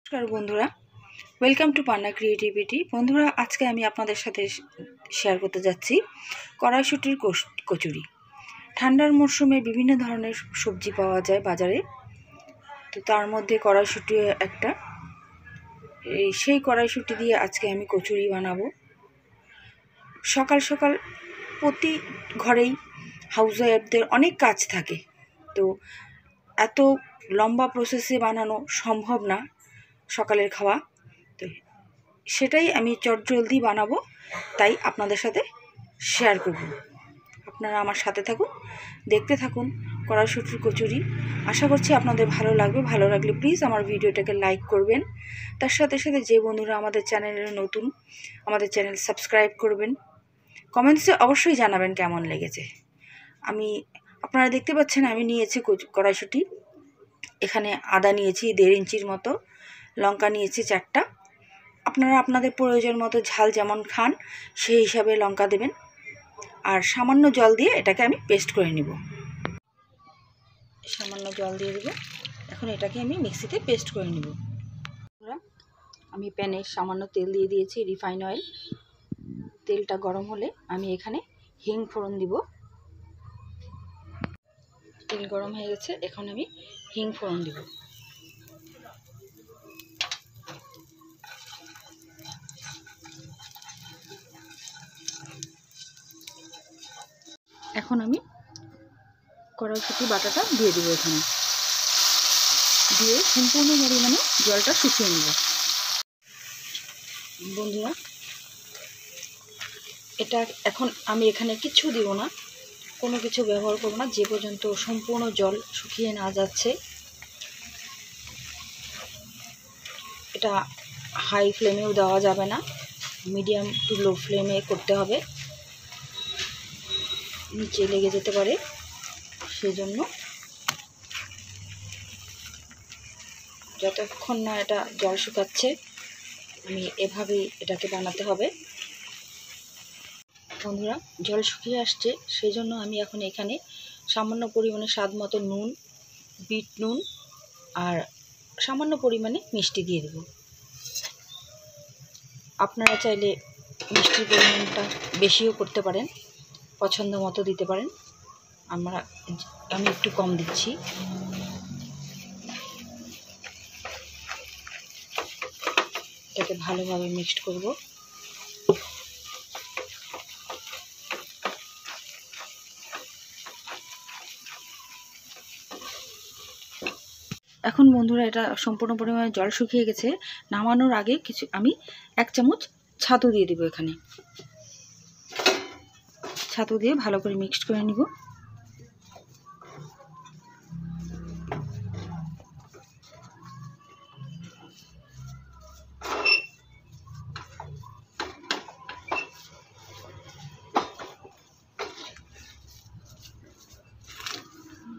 নমস্কার বন্ধুরা, welcome to Panna creativity. বন্ধুরা, আজকে আমি আপনাদের সাথে শেয়ার করতে যাচ্ছি কড়াইশুঁটির কচুরি। ঠান্ডার মরশুমে বিভিন্ন ধরনের সবজি পাওয়া যায় বাজারে, তো তার মধ্যে কড়াইশুঁটি একটা। সেই কড়াইশুঁটি দিয়ে আজকে আমি কচুরি বানাবো। সকাল সকাল প্রতি ঘরেই হাউসওয়াইফদের অনেক কাজ থাকে, তো এত লম্বা প্রসেসে বানানো সম্ভব না সকালের খাওয়া, তো সেটাই আমি চটজলদি বানাবো, তাই আপনাদের সাথে শেয়ার করব। আপনারা আমার সাথে থাকুন, দেখতে থাকুন কড়াইশুঁটির কচুরি। আশা করছি আপনাদের ভালো লাগবে। ভালো লাগলে প্লিজ আমার ভিডিওটাকে লাইক করবেন। তার সাথে সাথে যে বন্ধুরা আমাদের চ্যানেলে নতুন, আমাদের চ্যানেল সাবস্ক্রাইব করবেন। কমেন্টসে অবশ্যই জানাবেন কেমন লেগেছে। আপনারা দেখতে পাচ্ছেন আমি নিয়েছি কড়াইশুঁটি। এখানে আদা নিয়েছি 1.5 ইঞ্চির মতো, লঙ্কা নিয়েছি 4টা। আপনারা আপনাদের প্রয়োজন মতো ঝাল যেমন খান সেই হিসাবে লঙ্কা দেবেন। আর সামান্য জল দিয়ে এটাকে আমি পেস্ট করে নেব। সামান্য জল দিয়ে দেবো। এখন এটাকে আমি মিক্সিতে পেস্ট করে নেব। আমি প্যানে সামান্য তেল দিয়ে দিয়েছি, রিফাইন অয়েল। তেলটা গরম হলে আমি এখানে হিং ফোড়ন দিব। তেল গরম হয়ে গেছে, এখন আমি হিং ফোড়ন দিব। এখন আমি কড়াইশুঁটি বাটাটা দিয়ে দেবো। এখানে দিয়ে সম্পূর্ণ পরিমাণে জলটা শুকিয়ে নেব। বন্ধুরা, এটা এখন আমি এখানে কিছু দিব না, কোনো কিছু ব্যবহার করব না যে পর্যন্ত সম্পূর্ণ জল শুকিয়ে না যাচ্ছে। এটা হাই ফ্লেমেও দেওয়া যাবে না, মিডিয়াম টু লো ফ্লেমে করতে হবে, নিচে লেগে যেতে পারে। সেজন্য যতক্ষণ না এটা জল শুকাচ্ছে আমি এভাবেই এটাকে বানাতে হবে। বন্ধুরা, জল শুকিয়ে আসছে, সেই জন্য আমি এখন এখানে সামান্য পরিমাণে স্বাদ মতো নুন, বিট নুন আর সামান্য পরিমাণে মিষ্টি দিয়ে দেব। আপনারা চাইলে মিষ্টির পরিমাণটা বেশিও করতে পারেন, পছন্দ মতো দিতে পারেন। আমি একটু কম দিচ্ছি। এটাকে ভালোভাবে মিক্সড করব। এখন বন্ধুরা, এটা সম্পূর্ণ পরিমাণে জল শুকিয়ে গেছে। নামানোর আগে আমি 1 চামচ ছাতু দিয়ে দেব। এখানে ছাতু দিয়ে ভালো করে মিক্সড করে নিব।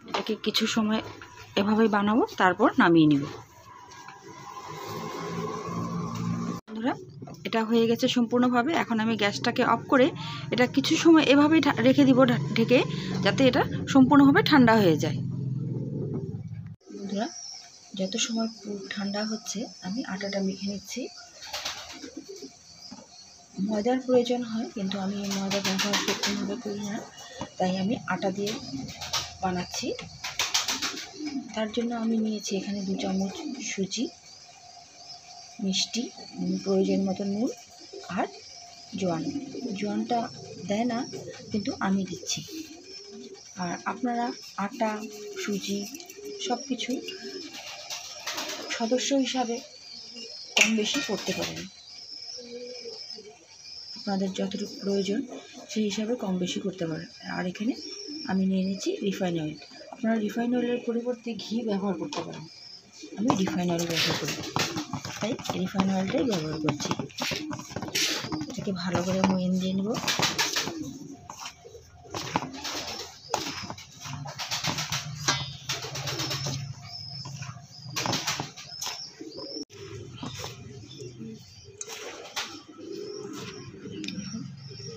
এটাকে কিছু সময় এভাবেই বানাবো, তারপর নামিয়ে নিব। বন্ধুরা, এটা হয়ে গেছে সম্পূর্ণভাবে। এখন আমি গ্যাসটাকে অফ করে এটা কিছু সময় এভাবেই রেখে দিব ঢেকে, যাতে এটা সম্পূর্ণভাবে ঠান্ডা হয়ে যায়। বন্ধুরা, যত সময় ঠান্ডা হচ্ছে আমি আটাটা মেখে নিচ্ছি। ময়দার প্রয়োজন হয়, কিন্তু আমি ময়দা ব্যবহার সত্যিভাবে করি না, তাই আমি আটা দিয়ে বানাচ্ছি। তার জন্য আমি নিয়েছি এখানে 2 চামচ সুজি, মিষ্টি, প্রয়োজন মতো নুন আর জোয়ান। জোয়ানটা দেয় না, কিন্তু আমি দিচ্ছি। আর আপনারা আটা, সুজি সব কিছু সদস্য হিসাবে কম বেশি করতে পারেন। আপনাদের যতটুকু প্রয়োজন সেই হিসাবে কম বেশি করতে পারেন। আর এখানে আমি নিয়ে নিচ্ছি রিফাইন অয়েল। আপনারা রিফাইন অয়েলের পরিবর্তে ঘি ব্যবহার করতে পারেন। আমি রিফাইন অয়েল ব্যবহার করি, তাই রিফাইন অয়েলটাই ব্যবহার করছি। এটাকে ভালো করে ময়ান দিয়ে নেব।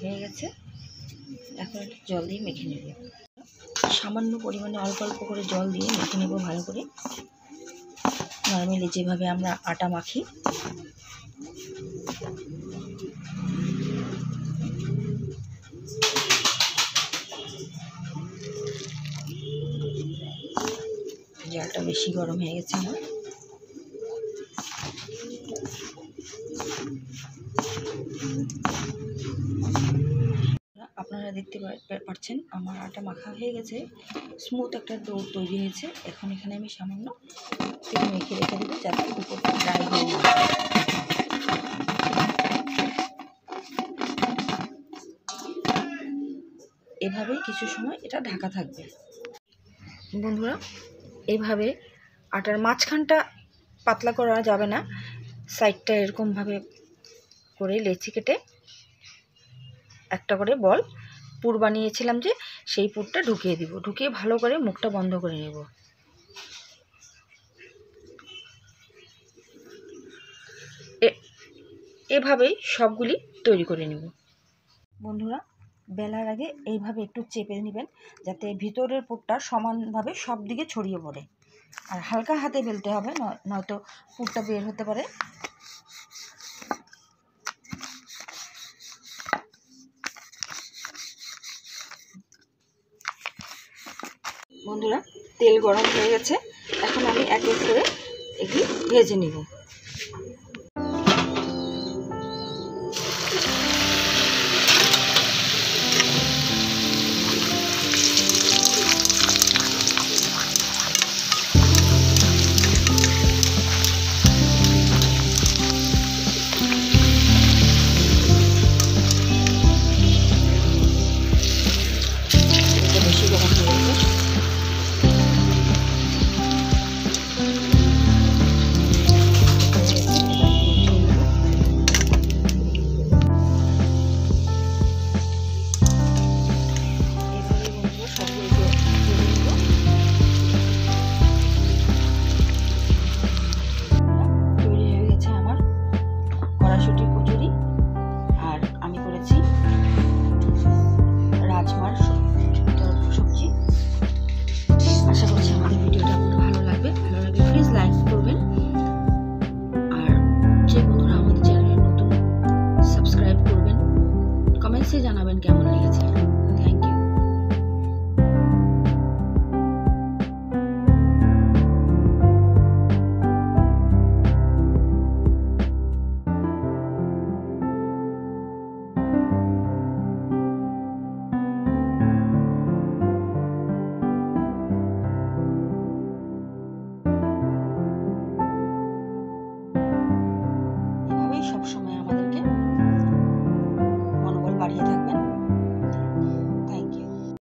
হয়ে গেছে, এখন জল দিয়ে মেখে নেব। সামান্য পরিমাণে অল্প অল্প করে জল দিয়ে মেখে নেব ভালো করে। নর্মালি যেভাবে আমরা আটা মাখি। জালটা বেশি গরম হয়ে গেছে আমার। আপনারা দেখতে পাচ্ছেন আমার আটা মাখা হয়ে গেছে, স্মুথ একটা ডো তৈরি হয়েছে। এখন এখানে আমি সামান্য তেল মেখে রেখে দেবো যাতে উপরটা ড্রাই হয়ে যায়। এভাবেই কিছু সময় এটা ঢাকা থাকবে। বন্ধুরা, এইভাবে আটার মাঝখানটা পাতলা করা যাবে না, সাইডটা এরকমভাবে করে লেচি কেটে একটা করে বল পুর বানিয়েছিলাম যে সেই পুরটা ঢুকিয়ে দিব। ঢুকিয়ে ভালো করে মুখটা বন্ধ করে নেব। এভাবেই সবগুলি তৈরি করে নেব। বন্ধুরা, বেলার আগে এইভাবে একটু চেপে নেবেন যাতে ভিতরের পুরটা সমানভাবে সব দিকে ছড়িয়ে পড়ে। আর হালকা হাতে বেলতে হবে, নয়তো পুরটা বের হতে পারে। বন্ধুরা, তেল গরম হয়ে গেছে, এখন আমি এক এক করে এগুলি ভেজে নিব।